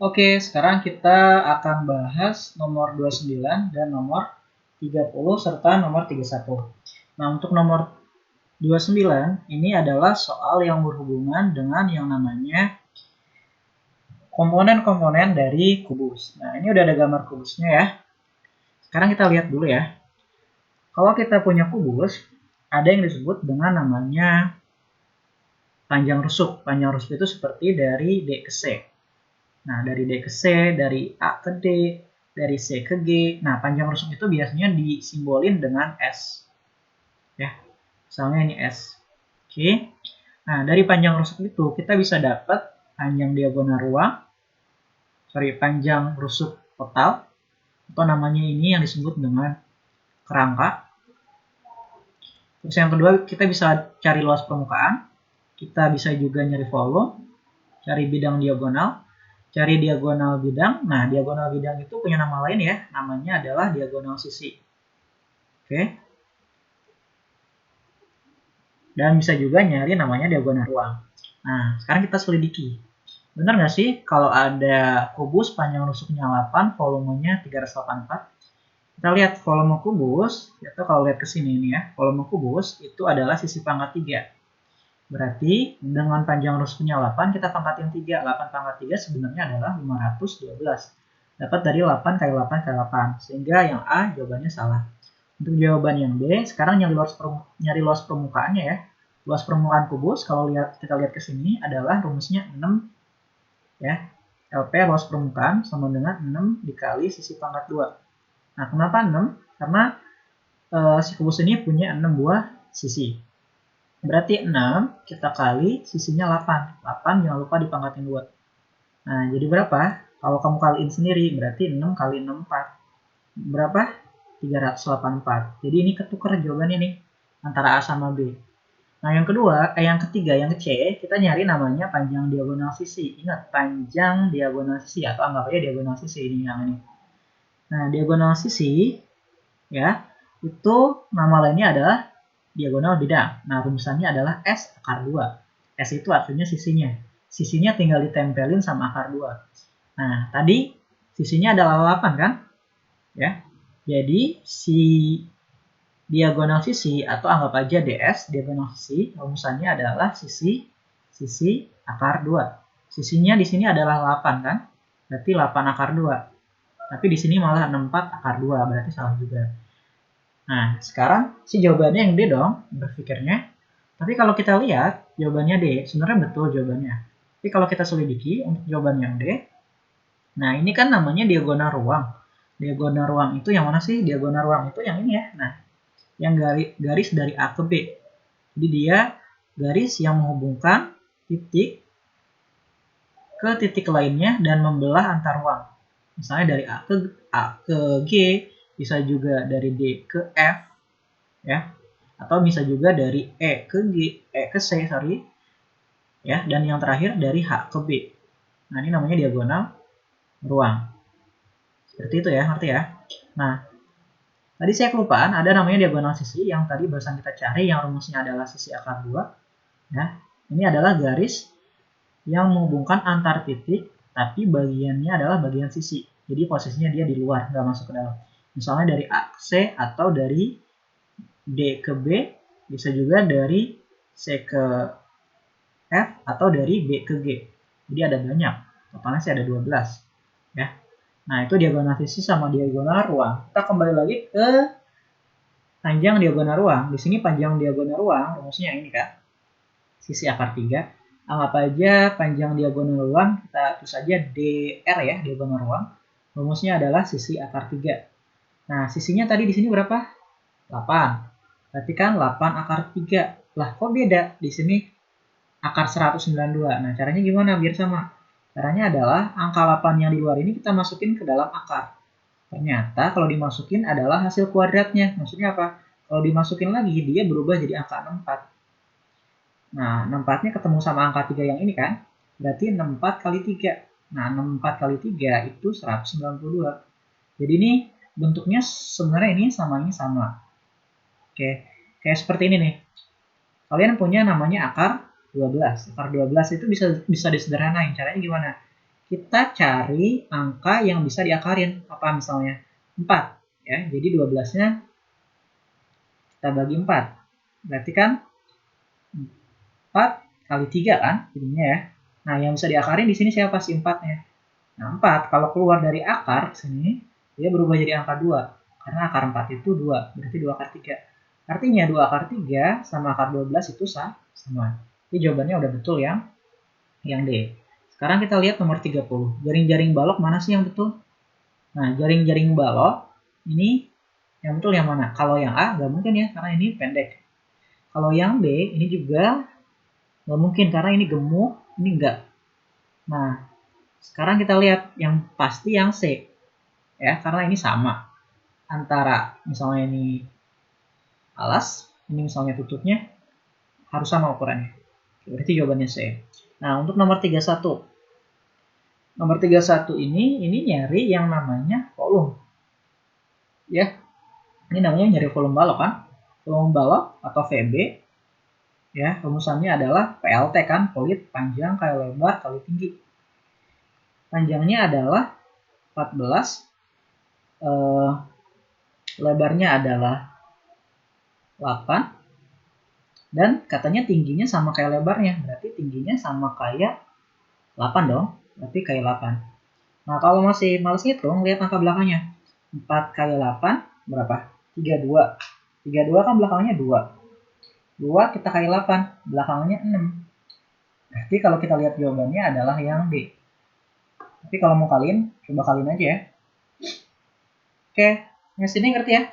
Oke, sekarang kita akan bahas nomor 29 dan nomor 30 serta nomor 31. Nah, untuk nomor 29 ini adalah soal yang berhubungan dengan yang namanya komponen-komponen dari kubus. Nah, ini udah ada gambar kubusnya ya. Sekarang kita lihat dulu ya. Kalau kita punya kubus, ada yang disebut dengan namanya panjang rusuk. Panjang rusuk itu seperti dari D ke C. Nah, dari D ke C, dari A ke D, dari C ke G. Nah, panjang rusuk itu biasanya disimbolin dengan S. Ya, misalnya ini S. Oke. Nah, dari panjang rusuk itu kita bisa dapat panjang diagonal ruang, panjang rusuk total, atau namanya ini yang disebut dengan kerangka. Terus yang kedua, kita bisa cari luas permukaan. Kita bisa juga nyari volume, cari bidang diagonal, cari diagonal bidang. Nah, diagonal bidang itu punya nama lain ya, namanya adalah diagonal sisi. Oke. Dan bisa juga nyari namanya diagonal ruang. Nah, sekarang kita selidiki. Benar nggak sih kalau ada kubus panjang rusuknya 8, volumenya 384? Kita lihat volume kubus, atau kalau lihat ke sini ini ya, volume kubus itu adalah sisi pangkat 3. Berarti dengan panjang rusuknya 8, kita pangkatin 3. 8 pangkat 3 sebenarnya adalah 512. Dapat dari 8 kali 8 kali 8. Sehingga yang A jawabannya salah. Untuk jawaban yang B, sekarang nyari luas permukaannya ya. Luas permukaan kubus, kalau kita lihat ke sini adalah rumusnya 6 ya. LP luas permukaan sama dengan 6 dikali sisi pangkat 2. Nah, kenapa 6? Karena si kubus ini punya 6 buah sisi. Berarti 6 kita kali sisinya 8. 8 jangan lupa dipangkatin 2. Nah, jadi berapa? Kalau kamu kaliin sendiri, berarti 6 kali 6, 4. Berapa? 384. Jadi ini ketukar jawabannya nih, antara A sama B. Nah, yang ketiga, yang ke C, kita nyari namanya panjang diagonal sisi. Ingat, panjang diagonal sisi, atau anggap aja diagonal sisi ini yang ini. Nah, diagonal sisi, ya, itu nama lainnya adalah diagonal bidang. Nah, rumusannya adalah S akar 2. S itu artinya sisinya. Sisinya tinggal ditempelin sama akar 2. Nah, tadi sisinya adalah 8 kan? Ya. Jadi, si diagonal sisi atau anggap aja DS, diagonal sisi, rumusannya adalah sisi akar 2. Sisinya di sini adalah 8 kan? Berarti 8 akar 2. Tapi di sini malah 64 akar 2, berarti salah juga. Nah, sekarang si jawabannya yang D dong, berpikirnya. Tapi kalau kita lihat, jawabannya D. Sebenarnya betul jawabannya. Tapi kalau kita selidiki untuk jawaban yang D, nah ini kan namanya diagonal ruang. Diagonal ruang itu yang mana sih? Diagonal ruang itu yang ini ya. Nah, yang garis dari A ke B. Jadi dia garis yang menghubungkan titik ke titik lainnya dan membelah antar ruang. Misalnya dari A ke G, bisa juga dari D ke F, ya, atau bisa juga dari E ke C, ya, dan yang terakhir dari H ke B. Nah, ini namanya diagonal ruang. Seperti itu ya, ngerti ya? Nah, tadi saya kelupaan ada namanya diagonal sisi yang tadi barusan kita cari yang rumusnya adalah sisi akar 2. Ya, ini adalah garis yang menghubungkan antar titik, tapi bagiannya adalah bagian sisi. Jadi posisinya dia di luar, nggak masuk ke dalam. Misalnya dari A ke C atau dari D ke B, bisa juga dari C ke F atau dari B ke G. Jadi ada banyak, totalnya sih ada 12. Ya. Nah, itu diagonal sisi sama diagonal ruang. Kita kembali lagi ke panjang diagonal ruang. Di sini panjang diagonal ruang, rumusnya ini kan. Sisi akar 3. Anggap aja panjang diagonal ruang, kita tulis saja DR ya, diagonal ruang. Rumusnya adalah sisi akar 3. Nah, sisinya tadi di sini berapa? 8. Berarti kan 8 akar 3. Lah, kok beda? Di sini akar 192. Nah, caranya gimana biar sama? Caranya adalah angka 8 yang di luar ini kita masukin ke dalam akar. Ternyata kalau dimasukin adalah hasil kuadratnya. Maksudnya apa? Kalau dimasukin lagi, dia berubah jadi angka 64. Nah, 64-nya ketemu sama angka 3 yang ini kan? Berarti 64 kali 3. Nah, 64 kali 3 itu 192. Jadi ini bentuknya sebenarnya ini sama. Oke, kayak seperti ini nih. Kalian punya namanya akar 12. Akar 12 itu bisa disederhanain. Caranya gimana? kita cari angka yang bisa diakarin. Apa misalnya? 4. Ya, jadi 12-nya kita bagi 4. Berarti kan 4 kali 3 kan jadinya ya. Nah, yang bisa diakarin di sini siapa sih 4-nya? Nah, 4 kalau keluar dari akar sini, dia berubah jadi angka 2. Karena akar 4 itu 2, berarti 2 akar 3. Artinya 2 akar 3 sama akar 12 itu sama. Jadi jawabannya udah betul yang D. Sekarang kita lihat nomor 30. Jaring-jaring balok mana sih yang betul? Nah, jaring-jaring balok ini yang betul yang mana? Kalau yang A nggak mungkin ya, karena ini pendek. Kalau yang B ini juga nggak mungkin karena ini gemuk, ini enggak. Nah, sekarang kita lihat yang pasti yang C. Ya, karena ini sama. Antara misalnya ini alas, ini misalnya tutupnya harus sama ukurannya. Berarti jawabannya C. Nah, untuk nomor 31. Nomor 31 ini nyari yang namanya volume. Ya, ini namanya nyari volume balok kan. Volume balok atau VB. Ya, rumusannya adalah PLT kan, pelit, panjang, kali lebar, kali tinggi. Panjangnya adalah 14, lebarnya adalah 8, dan katanya tingginya sama kayak lebarnya, berarti tingginya sama kayak 8 dong, berarti kayak 8. Nah, kalau masih males ngitung, lihat angka belakangnya. 4 kali 8 berapa? 32. 32 kan belakangnya 2. 2 kita kali 8, belakangnya 6. Berarti kalau kita lihat jawabannya adalah yang D. Tapi kalau mau kaliin, coba kaliin aja ya. Oke, yang sini ngerti ya?